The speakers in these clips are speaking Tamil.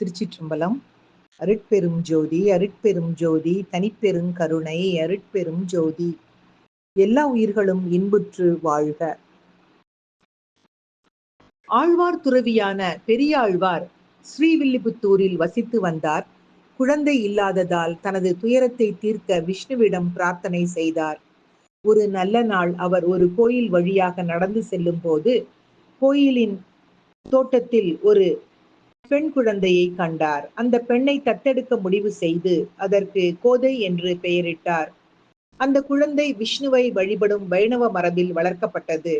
திருச்சிற்றம்பலம். அருட்பெரும் ஜோதி அருட்பெரும் ஜோதி தனிப்பெரும் கருணை அருட்பெரும் ஜோதி. எல்லா உயிர்களும் இன்புற்று வாழ்க. ஆழ்வார் துறவியான பெரியாழ்வார் ஸ்ரீவில்லிபுத்தூரில் வசித்து வந்தார். குழந்தை இல்லாததால் தனது துயரத்தை தீர்க்க விஷ்ணுவிடம் பிரார்த்தனை செய்தார். ஒரு நல்ல நாள் அவர் ஒரு கோயில் வழியாக நடந்து செல்லும் போது கோயிலின் தோட்டத்தில் ஒரு பெண் குழந்தையை கண்டார். அந்த பெண்ணை தத்தெடுக்க முடிவு செய்து அதற்கு கோதை என்று பெயரிட்டார். அந்த குழந்தை விஷ்ணுவை வழிபடும் வைணவ மரபில் வளர்க்கப்பட்டது.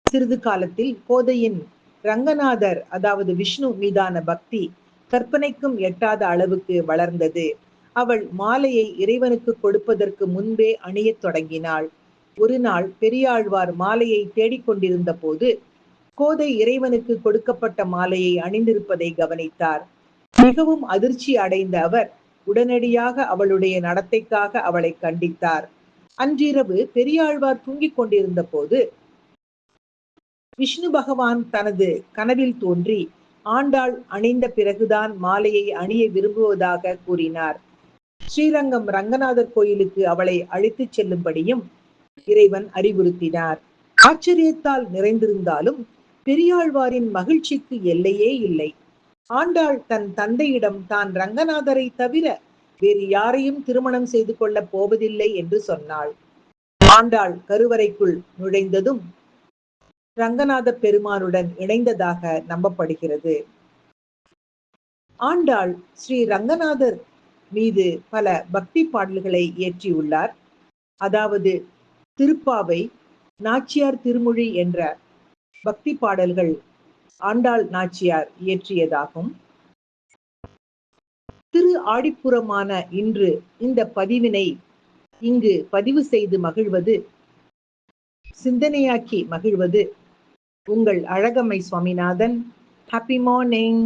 சிறிது காலத்தில் கோதையின் ரங்கநாதர் அதாவது விஷ்ணு மீதான பக்தி கற்பனைக்கும் எட்டாத அளவுக்கு வளர்ந்தது. அவள் மாலையை இறைவனுக்கு கொடுப்பதற்கு முன்பே அணியத் தொடங்கினாள். ஒரு நாள் பெரியாழ்வார் மாலையை தேடிக்கொண்டிருந்த போது கோதை இறைவனுக்கு கொடுக்கப்பட்ட மாலையை அணிந்திருப்பதை கவனித்தார். மிகவும் அதிர்ச்சி அடைந்த அவர் உடனடியாக அவளுடைய நடத்தைக்காக அவளை கண்டித்தார். அன்றிரவு பெரியாழ்வார் தூங்கிக் கொண்டிருந்த போது விஷ்ணு பகவான் தனது கனவில் தோன்றி ஆண்டாள் அணிந்த பிறகுதான் மாலையை அணிய விரும்புவதாக கூறினார். ஸ்ரீரங்கம் ரங்கநாதர் கோயிலுக்கு அவளை அழைத்துச் செல்லும்படியும் இறைவன் அறிவுறுத்தினார். ஆச்சரியத்தால் நிறைந்திருந்தாலும் பெரியாழ்வாரின் மகிழ்ச்சிக்கு எல்லையே இல்லை. ஆண்டாள் தன் தந்தையிடம் தான் ரங்கநாதரை தவிர வேறு யாரையும் திருமணம் செய்து கொள்ளப் போவதில்லை என்று சொன்னாள். ஆண்டாள் கருவறைக்குள் நுழைந்ததும் ரங்கநாத பெருமானுடன் இணைந்ததாக நம்பப்படுகிறது. ஆண்டாள் ஸ்ரீ ரங்கநாதர் மீது பல பக்தி பாடல்களை இயற்றியுள்ளார். அதாவது திருப்பாவை, நாச்சியார் திருமொழி என்ற பக்தி பாடல்கள் ஆண்டாள் நாச்சியார் இயற்றியதாகும். திரு ஆடிப்புறமான இன்று இந்த பதிவினை இங்கு பதிவு செய்து மகிழ்வது, சிந்தனையாக்கி மகிழ்வது உங்கள் அழகம்மை சுவாமிநாதன். Happy morning.